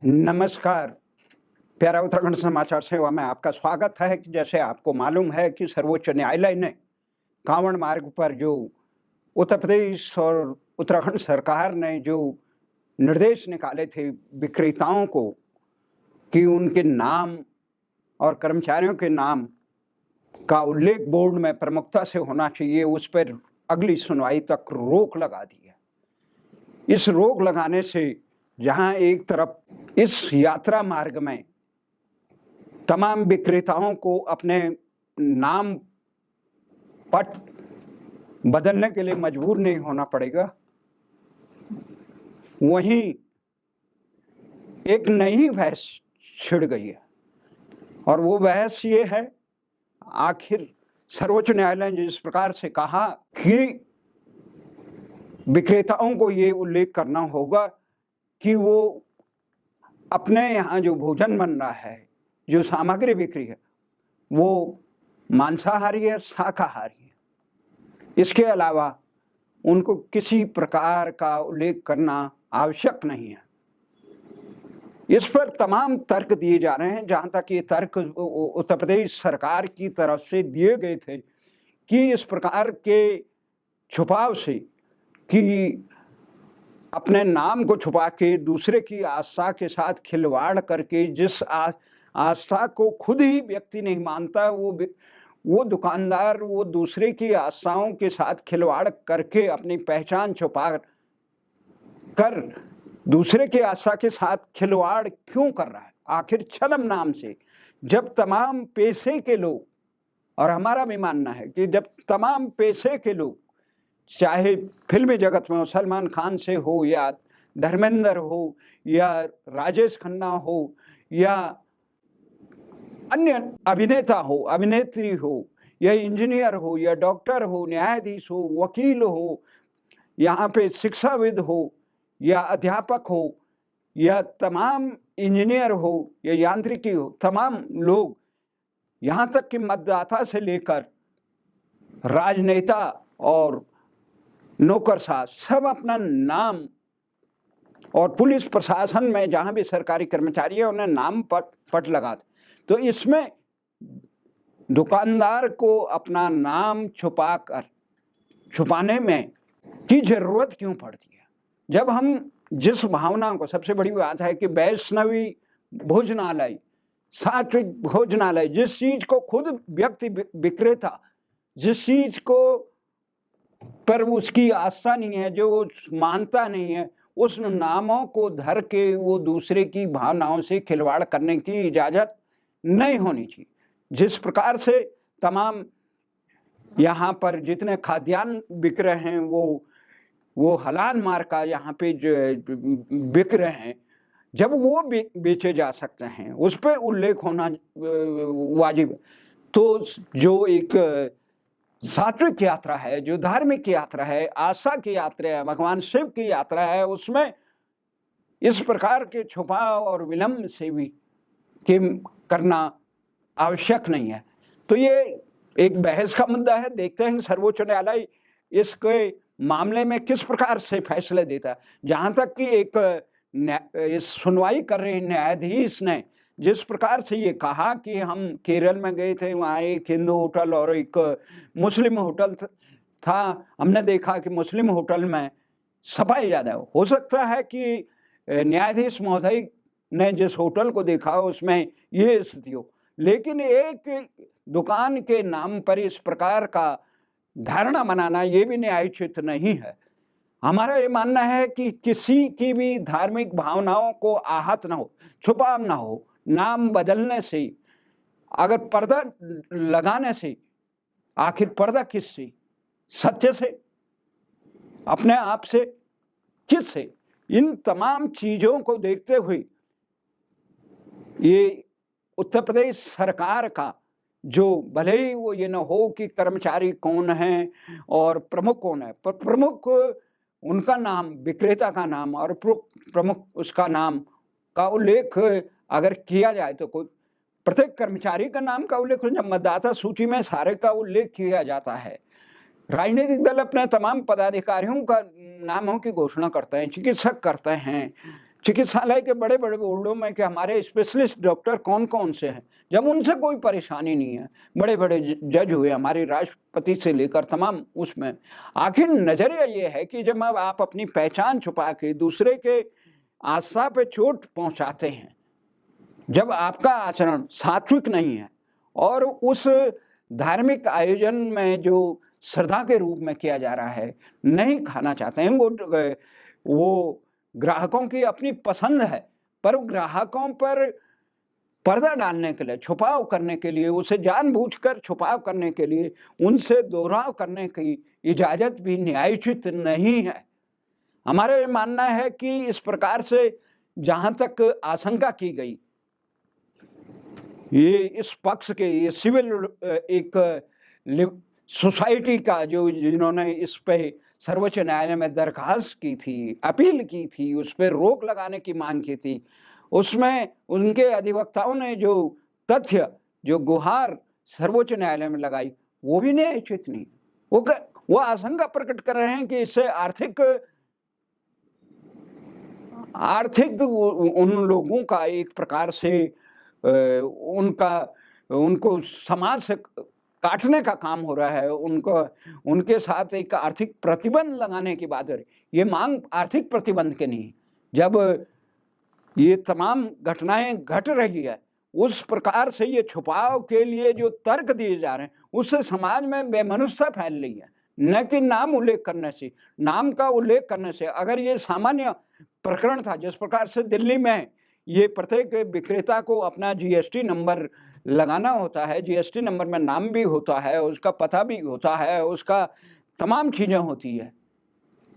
नमस्कार। प्यारा उत्तराखंड समाचार सेवा में आपका स्वागत है कि जैसे आपको मालूम है कि सर्वोच्च न्यायालय ने कांवड़ मार्ग पर जो उत्तर प्रदेश और उत्तराखंड सरकार ने जो निर्देश निकाले थे विक्रेताओं को कि उनके नाम और कर्मचारियों के नाम का उल्लेख बोर्ड में प्रमुखता से होना चाहिए, उस पर अगली सुनवाई तक रोक लगा दी है। इस रोक लगाने से जहां एक तरफ इस यात्रा मार्ग में तमाम विक्रेताओं को अपने नाम पट बदलने के लिए मजबूर नहीं होना पड़ेगा, वहीं एक नई बहस छिड़ गई है। और वो बहस ये है, आखिर सर्वोच्च न्यायालय ने जिस प्रकार से कहा कि विक्रेताओं को ये उल्लेख करना होगा कि वो अपने यहाँ जो भोजन बन रहा है, जो सामग्री बिक्री है, वो मांसाहारी है, शाकाहारी है। इसके अलावा उनको किसी प्रकार का उल्लेख करना आवश्यक नहीं है। इस पर तमाम तर्क दिए जा रहे हैं। जहाँ तक ये तर्क उत्तर प्रदेश सरकार की तरफ से दिए गए थे कि इस प्रकार के छुपाव से कि अपने नाम को छुपा के दूसरे की आस्था के साथ खिलवाड़ करके जिस आस्था को खुद ही व्यक्ति नहीं मानता, वो दुकानदार वो दूसरे की आस्थाओं के साथ खिलवाड़ करके अपनी पहचान छुपा कर दूसरे की आस्था के साथ खिलवाड़ क्यों कर रहा है? आखिर छद्म नाम से जब तमाम पेशे के लोग, और हमारा भी मानना है कि जब तमाम पेशे के लोग, चाहे फिल्मी जगत में हो, सलमान खान से हो या धर्मेंद्र हो या राजेश खन्ना हो या अन्य अभिनेता हो, अभिनेत्री हो या इंजीनियर हो या डॉक्टर हो, न्यायाधीश हो, वकील हो, यहाँ पे शिक्षाविद हो या अध्यापक हो या तमाम इंजीनियर हो या यांत्रिकी हो, तमाम लोग, यहाँ तक कि मतदाता से लेकर राजनेता और नौकरशाह सब अपना नाम, और पुलिस प्रशासन में जहां भी सरकारी कर्मचारी है उन्हें नाम पट लगाते। तो इसमें दुकानदार को अपना नाम छुपाने में की जरूरत क्यों पड़ती है? जब हम जिस भावना को, सबसे बड़ी बात है कि वैष्णवी भोजनालय, सात्विक भोजनालय, जिस चीज को खुद व्यक्ति विक्रेता, जिस चीज को पर उसकी आस्था नहीं है, जो वो मानता नहीं है, उस नामों को धर के वो दूसरे की भावनाओं से खिलवाड़ करने की इजाजत नहीं होनी चाहिए। जिस प्रकार से तमाम यहाँ पर जितने खाद्यान्न बिक रहे हैं वो हलाल मार्का यहाँ पे बिक रहे हैं, जब वो बेचे जा सकते हैं उस पर उल्लेख होना वाजिब। तो जो एक सात्विक यात्रा है, जो धार्मिक यात्रा है, आशा की यात्रा है, भगवान शिव की यात्रा है, उसमें इस प्रकार के छुपाव और विलंब से भी करना आवश्यक नहीं है। तो ये एक बहस का मुद्दा है। देखते हैं सर्वोच्च न्यायालय इसके मामले में किस प्रकार से फैसले देता है। जहां तक कि इस सुनवाई कर रहे न्यायाधीश ने जिस प्रकार से ये कहा कि हम केरल में गए थे, वहाँ एक हिंदू होटल और एक मुस्लिम होटल था, हमने देखा कि मुस्लिम होटल में सफाई ज़्यादा हो सकता है कि न्यायाधीश महोदय ने जिस होटल को देखा उसमें ये स्थिति हो, लेकिन एक दुकान के नाम पर इस प्रकार का धारणा बनाना ये भी न्यायोचित नहीं है। हमारा ये मानना है कि किसी की भी धार्मिक भावनाओं को आहत ना हो, छुपाव ना हो। नाम बदलने से, अगर पर्दा लगाने से, आखिर पर्दा किससे? सत्य से, अपने आप से, किससे? इन तमाम चीजों को देखते हुए ये उत्तर प्रदेश सरकार का, जो भले ही वो ये न हो कि कर्मचारी कौन है और प्रमुख कौन है, पर प्रमुख उनका नाम, विक्रेता का नाम और प्रमुख उसका नाम का उल्लेख अगर किया जाए तो कोई प्रत्येक कर्मचारी का नाम का उल्लेख, जब मतदाता सूची में सारे का उल्लेख किया जाता है, राजनीतिक दल अपने तमाम पदाधिकारियों का नामों की घोषणा करते हैं, चिकित्सक करते हैं, चिकित्सालय के बड़े बड़े बोर्डों में कि हमारे स्पेशलिस्ट डॉक्टर कौन कौन से हैं, जब उनसे कोई परेशानी नहीं है। बड़े बड़े जज हुए हमारे राष्ट्रपति से लेकर तमाम उसमें। आखिर नजरिया ये है कि जब आप अपनी पहचान छुपा के दूसरे के आस्था पे चोट पहुंचाते हैं, जब आपका आचरण सात्विक नहीं है और उस धार्मिक आयोजन में जो श्रद्धा के रूप में किया जा रहा है नहीं खाना चाहते हैं, वो ग्राहकों की अपनी पसंद है, पर ग्राहकों पर पर्दा डालने के लिए, छुपाव करने के लिए, उसे जानबूझकर छुपाव करने के लिए उनसे दोहराव करने की इजाजत भी न्यायोचित नहीं है। हमारा ये मानना है कि इस प्रकार से जहां तक आशंका की गई, ये इस पक्ष के, ये सिविल एक सोसाइटी का जो जिन्होंने इस पे सर्वोच्च न्यायालय में दरखास्त की थी, अपील की थी, उस पर रोक लगाने की मांग की थी, उसमें उनके अधिवक्ताओं ने जो तथ्य, जो गुहार सर्वोच्च न्यायालय में लगाई, वो भी न्यायोचित नहीं। वो आशंका प्रकट कर रहे हैं कि इससे आर्थिक उन लोगों का एक प्रकार से उनको समाज से काटने का काम हो रहा है, उनके साथ एक आर्थिक प्रतिबंध लगाने की बात है। ये मांग आर्थिक प्रतिबंध के नहीं। जब ये तमाम घटनाएं घट रही है, उस प्रकार से ये छुपाव के लिए जो तर्क दिए जा रहे हैं, उससे समाज में बेमनुष्यता फैल रही है। न कि नाम उल्लेख करने से, नाम का उल्लेख करने से, अगर ये सामान्य प्रकरण था, जिस प्रकार से दिल्ली में ये प्रत्येक विक्रेता को अपना जीएसटी नंबर लगाना होता है, जीएसटी नंबर में नाम भी होता है, उसका पता भी होता है, उसका तमाम चीजें होती है,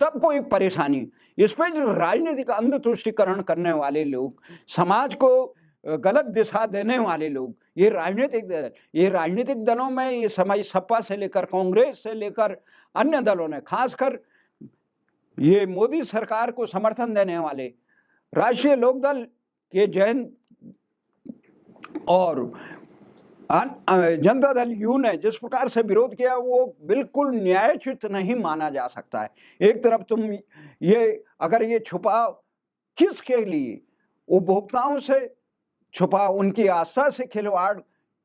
तब कोई परेशानी। इस पर जो राजनीतिक अंधतुष्टिकरण करने वाले लोग, समाज को गलत दिशा देने वाले लोग, ये राजनीतिक दलों में ये समय सपा से लेकर कांग्रेस से लेकर अन्य दलों ने, खासकर ये मोदी सरकार को समर्थन देने वाले राष्ट्रीय लोकदल के जयंत और जनता दल यू ने जिस प्रकार से विरोध किया, वो बिल्कुल न्यायोचित नहीं माना जा सकता है। एक तरफ तुम अगर ये छुपाव किसके लिए, उपभोक्ताओं से छुपाव, उनकी आस्था से खिलवाड़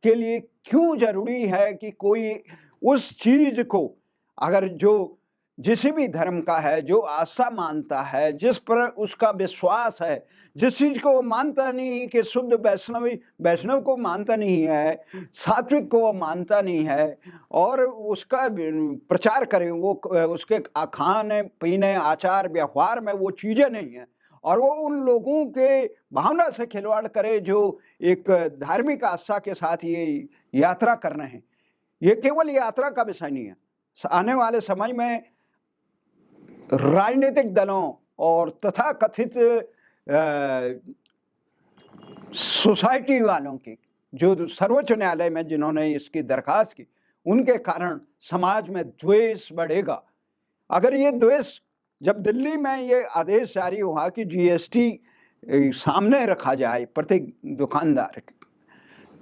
के लिए क्यों जरूरी है कि कोई उस चीज को, अगर जो जिस भी धर्म का है, जो आस्था मानता है, जिस पर उसका विश्वास है, जिस चीज को वो मानता नहीं कि शुद्ध वैष्णव को मानता नहीं है, सात्विक को वो मानता नहीं है, और उसका प्रचार करे, वो उसके खाने पीने आचार व्यवहार में वो चीजें नहीं है, और वो उन लोगों के भावना से खिलवाड़ करे जो एक धार्मिक आस्था के साथ ये यात्रा कर रहे हैं। ये केवल यात्रा का विषय नहीं है। आने वाले समय में राजनीतिक दलों और तथा कथित सोसाइटी वालों की, जो सर्वोच्च न्यायालय में जिन्होंने इसकी दरखास्त की, उनके कारण समाज में द्वेष बढ़ेगा। अगर ये द्वेष, जब दिल्ली में ये आदेश जारी हुआ कि जीएसटी सामने रखा जाए प्रत्येक दुकानदार,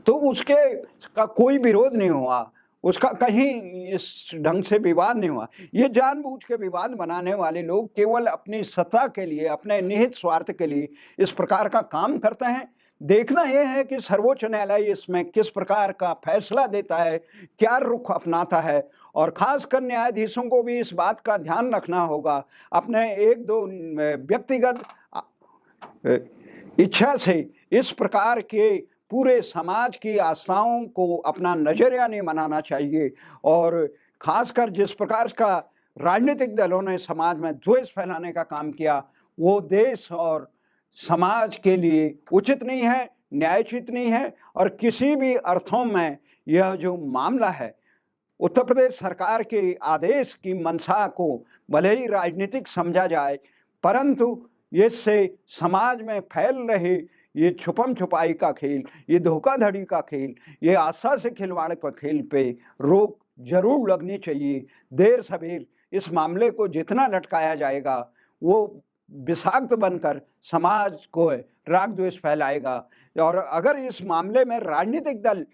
तो उसके का कोई विरोध नहीं हुआ, उसका कहीं इस ढंग से विवाद नहीं हुआ। ये जानबूझ के विवाद बनाने वाले लोग केवल अपनी सत्ता के लिए, अपने निहित स्वार्थ के लिए इस प्रकार का काम करते हैं। देखना यह है कि सर्वोच्च न्यायालय इसमें किस प्रकार का फैसला देता है, क्या रुख अपनाता है, और खासकर न्यायाधीशों को भी इस बात का ध्यान रखना होगा, अपने एक दो व्यक्तिगत इच्छा से इस प्रकार के पूरे समाज की आस्थाओं को अपना नजरिया नहीं बनाना चाहिए। और खासकर जिस प्रकार का राजनीतिक दलों ने समाज में द्वेष फैलाने का काम किया, वो देश और समाज के लिए उचित नहीं है, न्यायोचित नहीं है। और किसी भी अर्थों में यह जो मामला है, उत्तर प्रदेश सरकार के आदेश की मंशा को भले ही राजनीतिक समझा जाए, परंतु इससे समाज में फैल रहे ये छुपम छुपाई का खेल, ये धोखाधड़ी का खेल, ये आस्था से खिलवाड़ का खेल पे रोक जरूर लगनी चाहिए। देर सवेर इस मामले को जितना लटकाया जाएगा, वो विषाक्त बनकर समाज को राग द्वेष फैलाएगा। और अगर इस मामले में राजनीतिक दल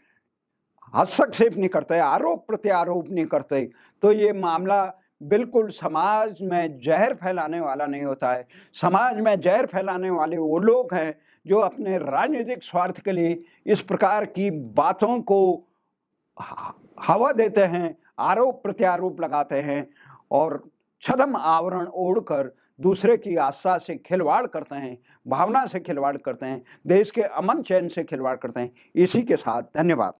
हस्तक्षेप नहीं करते, आरोप प्रत्यारोप नहीं करते, तो ये मामला बिल्कुल समाज में जहर फैलाने वाला नहीं होता है। समाज में जहर फैलाने वाले वो लोग हैं जो अपने राजनीतिक स्वार्थ के लिए इस प्रकार की बातों को हवा देते हैं, आरोप प्रत्यारोप लगाते हैं और छद्म आवरण ओढ़कर दूसरे की आस्था से खिलवाड़ करते हैं, भावना से खिलवाड़ करते हैं, देश के अमन चैन से खिलवाड़ करते हैं। इसी के साथ धन्यवाद।